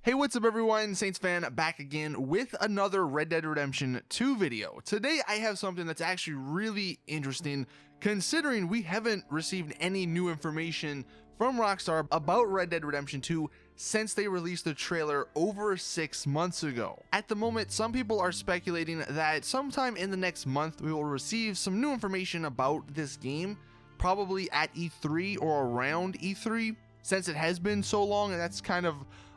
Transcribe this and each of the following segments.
Hey, what's up everyone? Saints fan back again with another Red Dead Redemption 2 video. Today I have something that's actually really interesting considering we haven't received any new information from Rockstar about Red Dead Redemption 2 since they released the trailer over 6 months ago. At the moment, some people are speculating that sometime in the next month we will receive some new information about this game, probably at E3 or around E3, since it has been so long, and that's kind of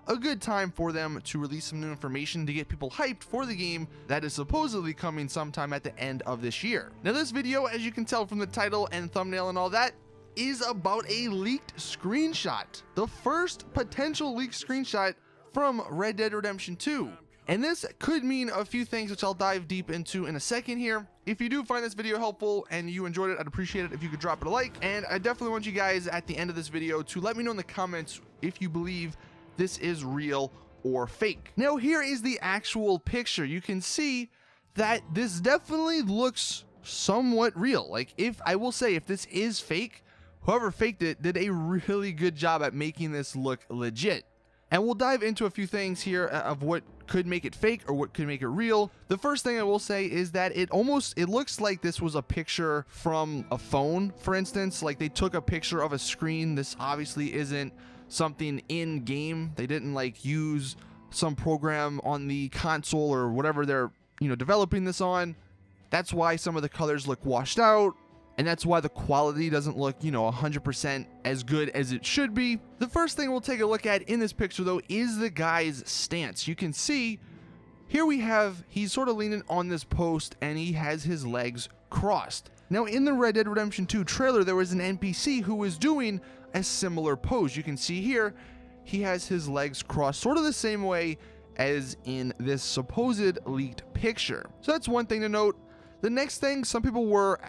a good time for them to release some new information to get people hyped for the game that is supposedly coming sometime at the end of this year. Now this video, as you can tell from the title and thumbnail and all that, is about a leaked screenshot. The first potential leaked screenshot from Red Dead Redemption 2. And this could mean a few things, which I'll dive deep into in a second here. If you do find this video helpful and you enjoyed it, I'd appreciate it if you could drop it a like. And I definitely want you guys at the end of this video to let me know in the comments if you believe this is real or fake. Now here is the actual picture. You can see that this definitely looks somewhat real. Like, if I will say, if this is fake, whoever faked it did a really good job at making this look legit. And we'll dive into a few things here of what could make it fake or what could make it real. The first thing I will say is that it looks like this was a picture from a phone, for instance. Like, they took a picture of a screen. This obviously isn't something in game. They didn't like use some program on the console or whatever they're developing this on. That's why some of the colors look washed out, and that's why the quality doesn't look 100% as good as it should be. The first thing we'll take a look at in this picture though is the guy's stance. You can see here he's sort of leaning on this post and he has his legs crossed. Now in the Red Dead Redemption 2 trailer, there was an NPC who was doing a similar pose. You can see here he has his legs crossed sort of the same way as in this supposed leaked picture. So that's one thing to note. The next thing, some people were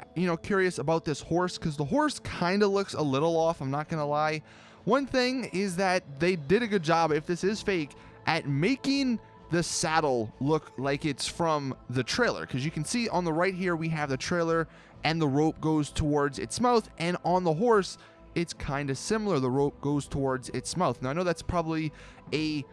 curious about this horse, because the horse kind of looks a little off, I'm not gonna lie. One thing is that they did a good job, if this is fake, at making the saddle look like it's from the trailer, because you can see on the right here we have the trailer and the rope goes towards its mouth, and on the horse it's kind of similar. The rope goes towards its mouth. Now I know that's probably a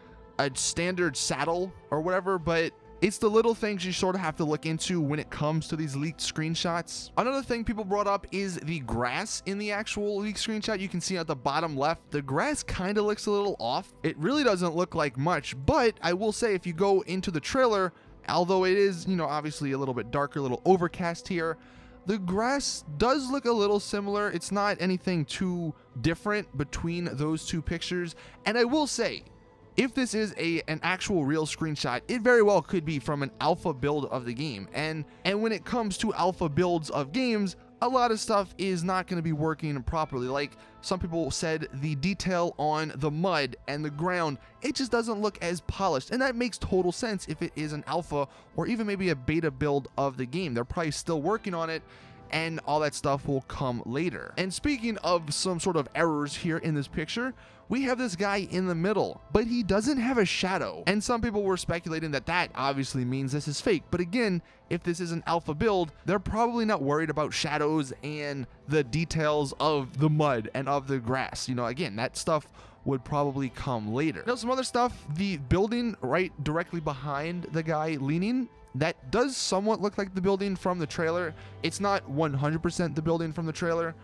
standard saddle or whatever, but it's the little things you sort of have to look into when it comes to these leaked screenshots. Another thing people brought up is the grass in the actual leaked screenshot. You can see at the bottom left, the grass kind of looks a little off. It really doesn't look like much, but I will say if you go into the trailer, although it is, obviously a little bit darker, a little overcast here, the grass does look a little similar. It's not anything too different between those two pictures. And I will say, if this is an actual real screenshot, it very well could be from an alpha build of the game. And when it comes to alpha builds of games, a lot of stuff is not going to be working properly. Like some people said, the detail on the mud and the ground, it just doesn't look as polished. And that makes total sense if it is an alpha or even maybe a beta build of the game. They're probably still working on it, and all that stuff will come later. And speaking of some sort of errors here in this picture, we have this guy in the middle, but he doesn't have a shadow. And some people were speculating that obviously means this is fake. But again, if this is an alpha build, they're probably not worried about shadows and the details of the mud and of the grass. Again, that stuff would probably come later. Now, some other stuff, the building right directly behind the guy leaning, that does somewhat look like the building from the trailer. It's not 100% the building from the trailer,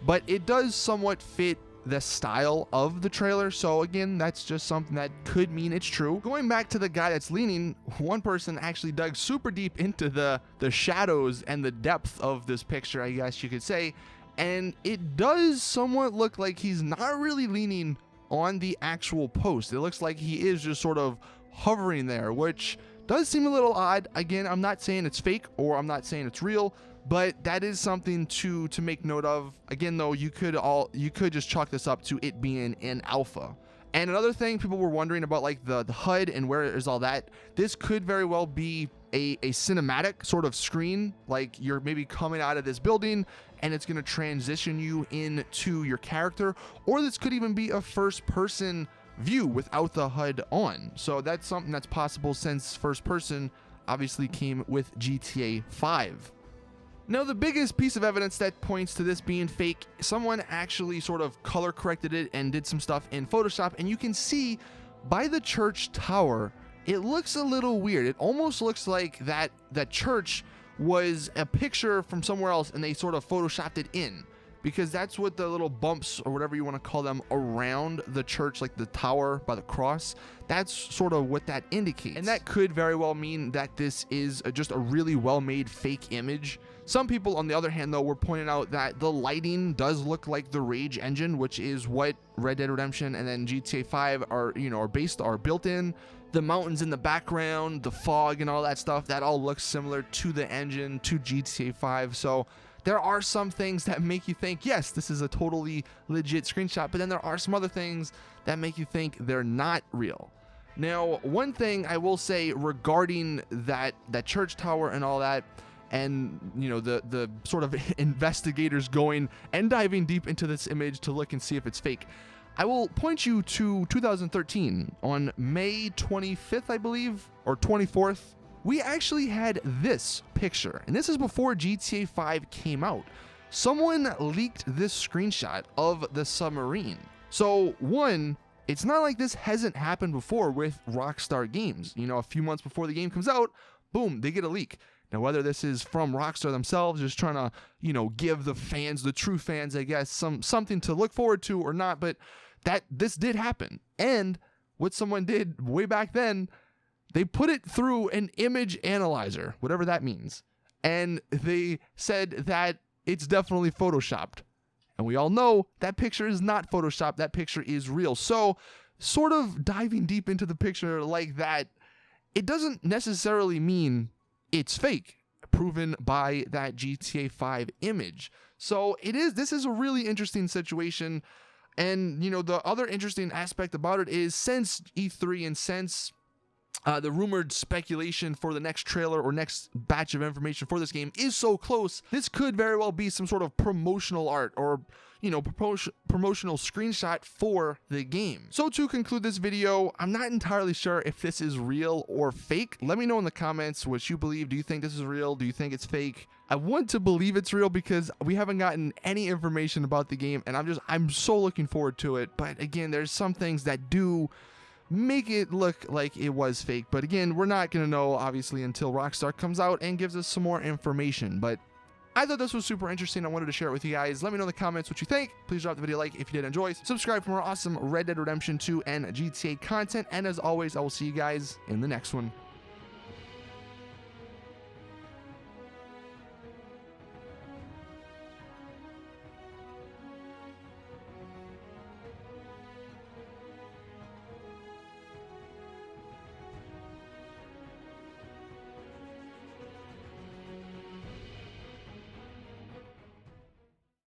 but it does somewhat fit the style of the trailer. So again, that's just something that could mean it's true. Going back to the guy that's leaning, one person actually dug super deep into the shadows and the depth of this picture, I guess you could say, and it does somewhat look like he's not really leaning on the actual post. It looks like he is just sort of hovering there, which does seem a little odd. Again, I'm not saying it's fake or I'm not saying it's real, but that is something to make note of. Again, though, you could just chalk this up to it being an alpha. And another thing people were wondering about, like the HUD and where is all that, this could very well be a cinematic sort of screen, like you're maybe coming out of this building and it's going to transition you into your character, or this could even be a first person view without the HUD on. So that's something that's possible, since first person obviously came with GTA 5. Now, the biggest piece of evidence that points to this being fake, someone actually sort of color corrected it and did some stuff in Photoshop, and you can see by the church tower, it looks a little weird. It almost looks like that church was a picture from somewhere else and they sort of photoshopped it in, because that's what the little bumps or whatever you want to call them around the church, like the tower by the cross, that's sort of what that indicates. And that could very well mean that this is just a really well-made fake image. Some people, on the other hand, though, were pointing out that the lighting does look like the Rage engine, which is what Red Dead Redemption and then GTA 5 are built in. The mountains in the background, the fog and all that stuff, that all looks similar to the engine, to GTA 5. So there are some things that make you think, yes, this is a totally legit screenshot, but then there are some other things that make you think they're not real. Now, one thing I will say regarding that church tower and all that, and the sort of investigators going and diving deep into this image to look and see if it's fake, I will point you to 2013 on May 25th, I believe, or 24th. We actually had this picture, and this is before GTA 5 came out. Someone leaked this screenshot of the submarine. So one, it's not like this hasn't happened before with Rockstar Games. A few months before the game comes out, boom, they get a leak. Now, whether this is from Rockstar themselves, just trying to, give the fans, the true fans, I guess, something to look forward to or not, but that this did happen. And what someone did way back then, they put it through an image analyzer, whatever that means. And they said that it's definitely photoshopped. And we all know that picture is not photoshopped. That picture is real. So sort of diving deep into the picture like that, it doesn't necessarily mean it's fake, proven by that GTA 5 image. So this is a really interesting situation. And, the other interesting aspect about it is, since E3 and since the rumored speculation for the next trailer or next batch of information for this game is so close, this could very well be some sort of promotional art or, promotional screenshot for the game. So to conclude this video, I'm not entirely sure if this is real or fake. Let me know in the comments what you believe. Do you think this is real? Do you think it's fake? I want to believe it's real because we haven't gotten any information about the game, and I'm so looking forward to it. But again, there's some things that do make it look like it was fake. But again, we're not going to know, obviously, until Rockstar comes out and gives us some more information. But I thought this was super interesting. I wanted to share it with you guys. Let me know in the comments what you think. Please drop the video a like if you did enjoy. Subscribe for more awesome Red Dead Redemption 2 and GTA content. And as always, I will see you guys in the next one.